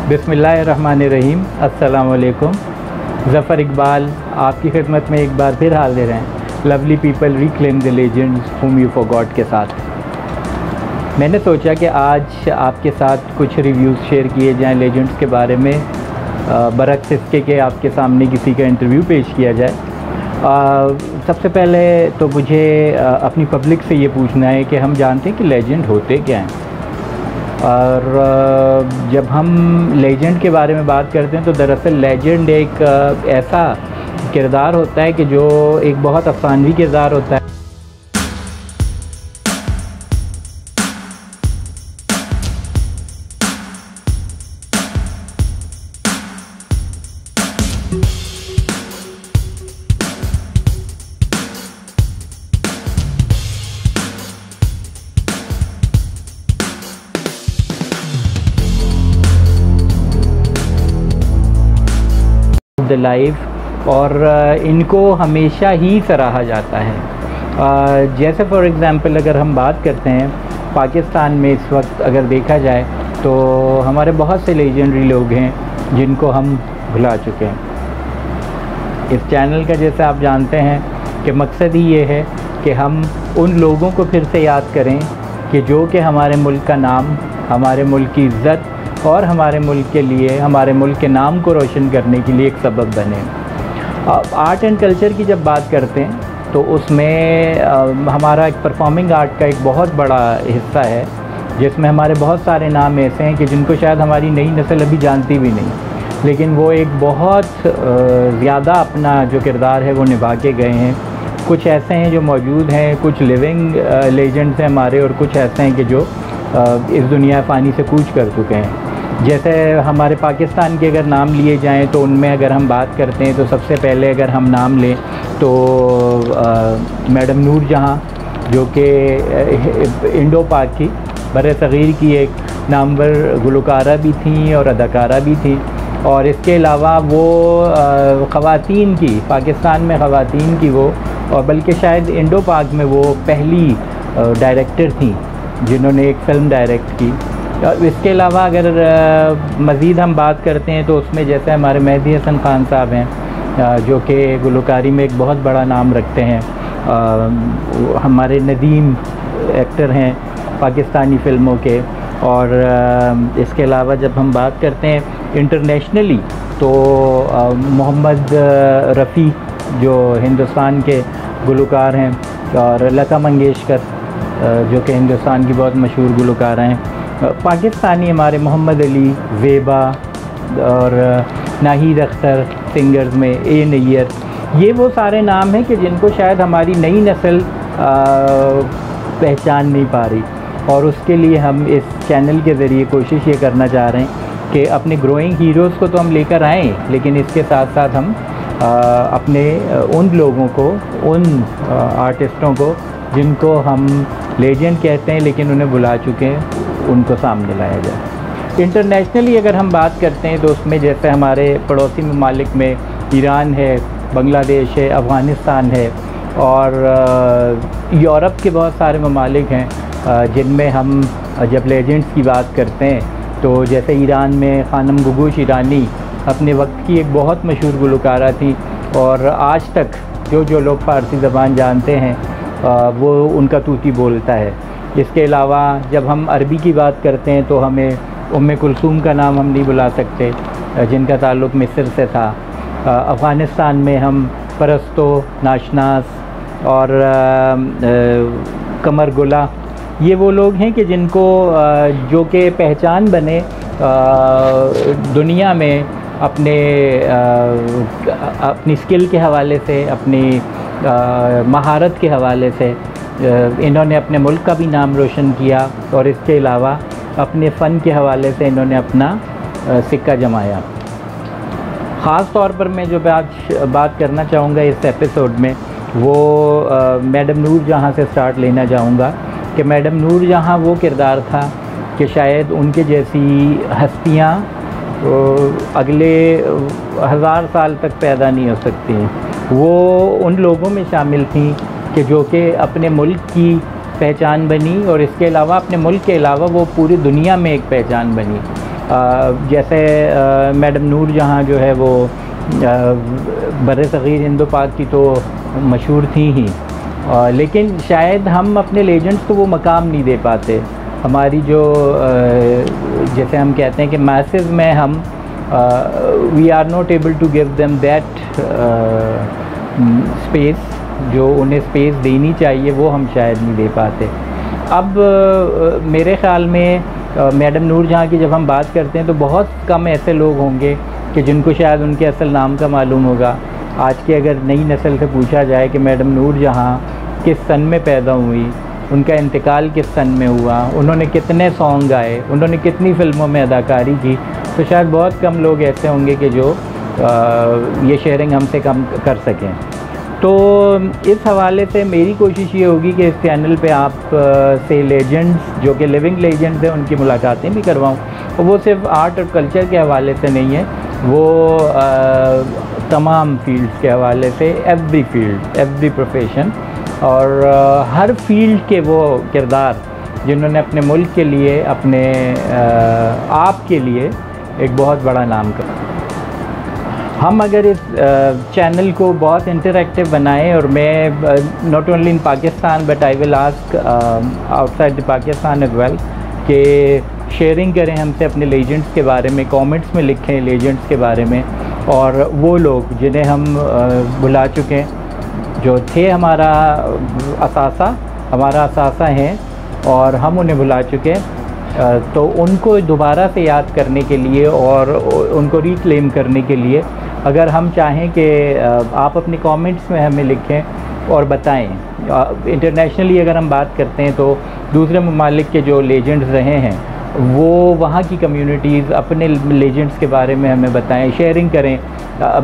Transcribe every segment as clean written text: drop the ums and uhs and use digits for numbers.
बिस्मिल्लाहिर्रहमानिर्रहीम। अस्सलाम वालेकुम। ज़फ़र इकबाल आपकी खिदमत में एक बार फिर हाज़िर हैं lovely people reclaim the legends whom you forgot के साथ। मैंने सोचा कि आज आपके साथ कुछ रिव्यूज़ शेयर किए जाएं लेजेंड्स के बारे में, बरक्स इसके कि आपके सामने किसी का इंटरव्यू पेश किया जाए। सबसे पहले तो मुझे अपनी पब्लिक से ये पूछना है कि हम जानते हैं कि लेजेंड होते क्या हैं, और जब हम लेजेंड के बारे में बात करते हैं तो दरअसल लेजेंड एक ऐसा किरदार होता है कि जो एक बहुत अफसानवी किरदार होता है। द लाइफ, और इनको हमेशा ही सराहा जाता है। जैसे फॉर एग्ज़ाम्पल अगर हम बात करते हैं पाकिस्तान में इस वक्त अगर देखा जाए तो हमारे बहुत से लेजेंडरी लोग हैं जिनको हम भुला चुके हैं। इस चैनल का जैसे आप जानते हैं कि मकसद ही ये है कि हम उन लोगों को फिर से याद करें कि जो कि हमारे मुल्क का नाम, हमारे मुल्क की इज़्ज़त और हमारे मुल्क के लिए, हमारे मुल्क के नाम को रोशन करने के लिए एक सबब बने। आर्ट एंड कल्चर की जब बात करते हैं तो उसमें हमारा एक परफॉर्मिंग आर्ट का एक बहुत बड़ा हिस्सा है जिसमें हमारे बहुत सारे नाम ऐसे हैं कि जिनको शायद हमारी नई नस्ल अभी जानती भी नहीं, लेकिन वो एक बहुत ज़्यादा अपना जो किरदार है वो निभा के गए हैं। कुछ ऐसे हैं जो मौजूद हैं, कुछ लिविंग लेजेंड्स हैं हमारे, और कुछ ऐसे हैं कि जो इस दुनिया फ़ानी से कूच कर चुके हैं। जैसे हमारे पाकिस्तान के अगर नाम लिए जाएं तो उनमें अगर हम बात करते हैं तो सबसे पहले अगर हम नाम लें तो मैडम नूर जहाँ, जो कि इंडो पाक की बर-ए-सग़ीर की एक नामवर गुलकारा भी थी और अदाकारा भी थी। और इसके अलावा वो ख़वातीन की, पाकिस्तान में ख़वातीन की वो, और बल्कि शायद इंडो पाक में वो पहली डायरेक्टर थी जिन्होंने एक फ़िल्म डायरेक्ट की। इसके अलावा अगर मज़ीद हम बात करते हैं तो उसमें जैसे हमारे मेहदी हसन ख़ान साहब हैं जो कि गुलकारी में एक बहुत बड़ा नाम रखते हैं। हमारे नदीम एक्टर हैं पाकिस्तानी फ़िल्मों के। और इसके अलावा जब हम बात करते हैं इंटरनेशनली तो मोहम्मद रफ़ी जो हिंदुस्तान के गुलकार हैं, और लता मंगेशकर जो कि हिंदुस्तान की बहुत मशहूर गुलकार हैं। पाकिस्तानी हमारे मोहम्मद अली, ज़ेबा और नाहिद अख्तर सिंगर्स में ए नैयर, ये वो सारे नाम हैं कि जिनको शायद हमारी नई नस्ल पहचान नहीं पा रही, और उसके लिए हम इस चैनल के ज़रिए कोशिश ये करना चाह रहे हैं कि अपने ग्रोइंग हीरोज़ को तो हम लेकर आएँ, लेकिन इसके साथ साथ हम अपने उन लोगों को, उन आर्टिस्टों को जिनको हम लेजेंड कहते हैं लेकिन उन्हें भुला चुके हैं, उनको सामने लाया जाए। इंटरनेशनली अगर हम बात करते हैं तो उसमें जैसे हमारे पड़ोसी ममालिक में ईरान है, बांग्लादेश है, अफ़गानिस्तान है, और यूरोप के बहुत सारे ममालिक हैं जिनमें हम जब लेजेंड्स की बात करते हैं तो जैसे ईरान में ख़ानम गुगूश ईरानी अपने वक्त की एक बहुत मशहूर गुलकारा थी, और आज तक जो लोग फ़ारसी ज़बान जानते हैं वो उनका तूती बोलता है। इसके अलावा जब हम अरबी की बात करते हैं तो हमें उम्मे कुलसूम का नाम हम नहीं भुला सकते जिनका ताल्लुक़ मिस्र से था। अफ़गानिस्तान में हम परस्तो, नाशनास और कमर गुला, ये वो लोग हैं कि जिनको जो कि पहचान बने दुनिया में अपनी स्किल के हवाले से, अपनी महारत के हवाले से इन्होंने अपने मुल्क का भी नाम रोशन किया, और इसके अलावा अपने फ़न के हवाले से इन्होंने अपना सिक्का जमाया। ख़ास तौर पर मैं जो आज बात करना चाहूँगा इस एपिसोड में वो मैडम नूर जहाँ से स्टार्ट लेना चाहूँगा कि मैडम नूर जहाँ वो किरदार था कि शायद उनके जैसी हस्तियाँ अगले 1000 साल तक पैदा नहीं हो सकती। वो उन लोगों में शामिल थी कि जो कि अपने मुल्क की पहचान बनी, और इसके अलावा अपने मुल्क के अलावा वो पूरी दुनिया में एक पहचान बनी। जैसे मैडम नूर जहाँ जो है वो बर-ए-सग़ीर हिंदो पाक की तो मशहूर थी ही, लेकिन शायद हम अपने लेजेंड्स को वो मकाम नहीं दे पाते। हमारी जो जैसे हम कहते हैं कि मैसेज में हम we are not able to give them that space, जो उन्हें स्पेस देनी चाहिए वो हम शायद नहीं दे पाते। अब मेरे ख़्याल में मैडम नूर जहाँ की जब हम बात करते हैं तो बहुत कम ऐसे लोग होंगे कि जिनको शायद उनके असल नाम का मालूम होगा। आज की अगर नई नस्ल से पूछा जाए कि मैडम नूर जहाँ किस सन में पैदा हुई, उनका इंतकाल किस सन में हुआ, उन्होंने कितने सॉन्ग गाए, उन्होंने कितनी फ़िल्मों में अदाकारी की, तो शायद बहुत कम लोग ऐसे होंगे कि जो ये शेयरिंग हमसे कम कर सकें। तो इस हवाले से मेरी कोशिश ये होगी कि इस चैनल पे आप से लेजेंड्स जो कि लिविंग लेजेंड्स हैं उनकी मुलाकातें भी करवाऊँ। और वो सिर्फ आर्ट और कल्चर के हवाले से नहीं है, वो तमाम फील्ड्स के हवाले से, एवरी फील्ड, एवरी प्रोफेशन और हर फील्ड के वो किरदार जिन्होंने अपने मुल्क के लिए, अपने आप के लिए एक बहुत बड़ा नाम करा। हम अगर इस चैनल को बहुत इंटरैक्टिव बनाएं, और मैं not only in Pakistan but I will ask outside the Pakistan as well कि शेयरिंग करें हमसे अपने लेजेंड्स के बारे में, कमेंट्स में लिखें लेजेंड्स के बारे में, और वो लोग जिन्हें हम भुला चुके हैं, जो थे हमारा असासा हैं और हम उन्हें भुला चुके हैं, तो उनको दोबारा से याद करने के लिए और उनको रिक्लेम करने के लिए अगर हम चाहें कि आप अपने कमेंट्स में हमें लिखें और बताएं। इंटरनेशनली अगर हम बात करते हैं तो दूसरे ममालिक के जो लेजेंड्स रहे हैं वो वहाँ की कम्युनिटीज़ अपने लेजेंड्स के बारे में हमें बताएं, शेयरिंग करें।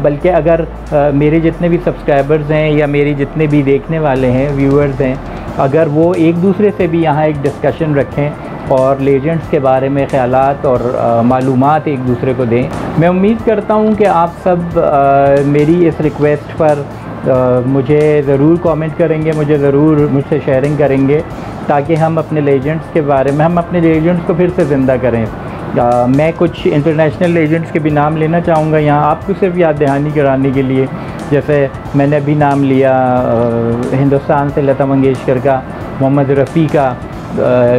बल्कि अगर मेरे जितने भी सब्सक्राइबर्स हैं या मेरे जितने भी देखने वाले हैं, व्यूअर्स हैं, अगर वो एक दूसरे से भी यहाँ एक डिस्कशन रखें और लेजेंड्स के बारे में ख़यालात और मालूमात एक दूसरे को दें, मैं उम्मीद करता हूँ कि आप सब मेरी इस रिक्वेस्ट पर मुझे ज़रूर कमेंट करेंगे, मुझसे शेयरिंग करेंगे, ताकि हम अपने लेजेंड्स के बारे में, हम अपने लेजेंड्स को फिर से ज़िंदा करें। मैं कुछ इंटरनेशनल लेजेंड्स के भी नाम लेना चाहूँगा यहाँ आपको सिर्फ याद दहानी कराने के लिए। जैसे मैंने अभी नाम लिया हिंदुस्तान से लता मंगेशकर का, मोहम्मद रफ़ी का,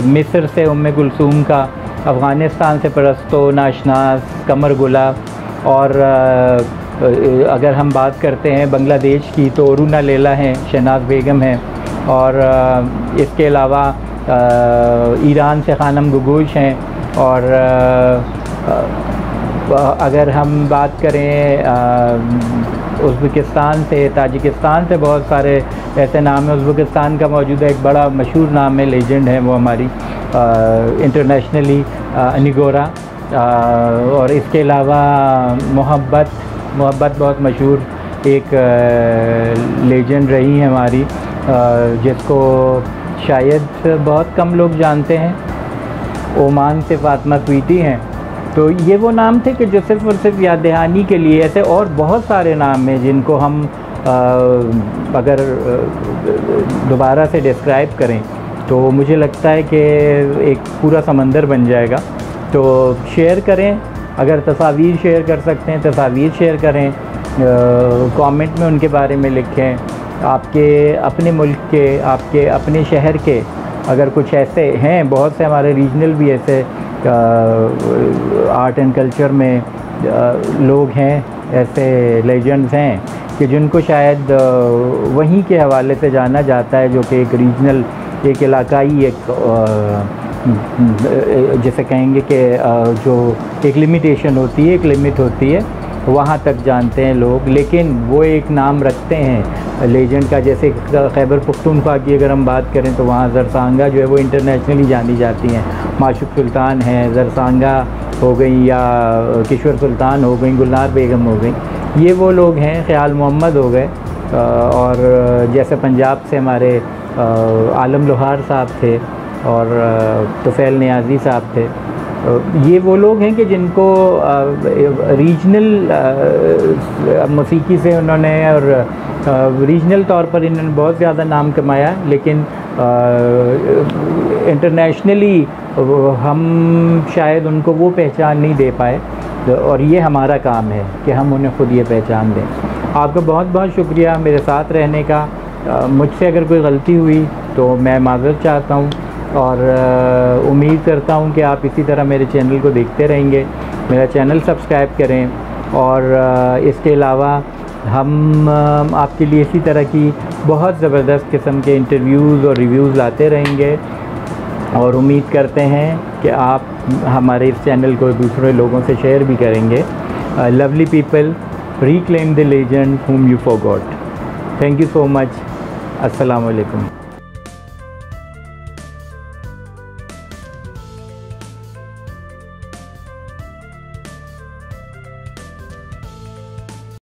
मिस्र से उम्मे कुलसूम का, अफ़गानिस्तान से परस्तो, नाशनास, कमर गुला, और अगर हम बात करते हैं बांग्लादेश की तो रूना लैला हैं, शहनाज बेगम हैं, और इसके अलावा ईरान से ख़ानम गुगोश हैं, और अगर हम बात करें उज़्बेकिस्तान से, ताजिकिस्तान से बहुत सारे ऐसे नाम हैं। उज़्बेकिस्तान का मौजूदा एक बड़ा मशहूर नाम है, लेजेंड है वो हमारी इंटरनेशनली, निगोरा, और इसके अलावा मोहब्बत बहुत मशहूर एक लेजेंड रही है हमारी, जिसको शायद बहुत कम लोग जानते हैं। ओमान से फ़ातिमा स्वीटी हैं। तो ये वो नाम थे कि जो सिर्फ़ और सिर्फ याद दहानी के लिए, ऐसे और बहुत सारे नाम हैं जिनको हम अगर दोबारा से डिस्क्राइब करें तो मुझे लगता है कि एक पूरा समंदर बन जाएगा। तो शेयर करें, अगर तस्वीर शेयर कर सकते हैं तस्वीर शेयर करें, कमेंट में उनके बारे में लिखें। आपके अपने मुल्क के, आपके अपने शहर के अगर कुछ ऐसे हैं, बहुत से हमारे रीजनल भी ऐसे आर्ट एंड कल्चर में लोग हैं, ऐसे लेजेंड्स हैं कि जिनको शायद वहीं के हवाले से जाना जाता है, जो कि एक रीजनल, एक इलाकाई, एक जैसे कहेंगे कि जो एक लिमिटेशन होती है, एक लिमिट होती है, वहाँ तक जानते हैं लोग, लेकिन वो एक नाम रखते हैं लेजेंड का। जैसे खैबर पख्तूनख्वा की अगर हम बात करें तो वहाँ ज़रसांगा जो है वो इंटरनेशनली जानी जाती हैं। माशुक सुल्तान हैं, ज़रसांगा हो गई, या किश्वर सुल्तान हो गई, गुलनार बेगम हो गई, ये वो लोग हैं। ख़याल मोहम्मद हो गए, और जैसे पंजाब से हमारे आलम लोहार साहब थे और तुफ़ैल नियाज़ी साहब थे। ये वो लोग हैं कि जिनको रीजनल मौसीकी से उन्होंने और रीजनल तौर पर इन्होंने बहुत ज़्यादा नाम कमाया, लेकिन इंटरनेशनली हम शायद उनको वो पहचान नहीं दे पाए, और ये हमारा काम है कि हम उन्हें ख़ुद ये पहचान दें। आपका बहुत बहुत शुक्रिया मेरे साथ रहने का। मुझसे अगर कोई गलती हुई तो मैं माज़रत चाहता हूँ, और उम्मीद करता हूँ कि आप इसी तरह मेरे चैनल को देखते रहेंगे। मेरा चैनल सब्सक्राइब करें, और इसके अलावा हम आपके लिए इसी तरह की बहुत ज़बरदस्त किस्म के इंटरव्यूज़ और रिव्यूज़ लाते रहेंगे, और उम्मीद करते हैं कि आप हमारे इस चैनल को दूसरे लोगों से शेयर भी करेंगे। Lovely people, reclaim the legend whom you forgot। Thank you so much. अस्सलाम वालेकुम।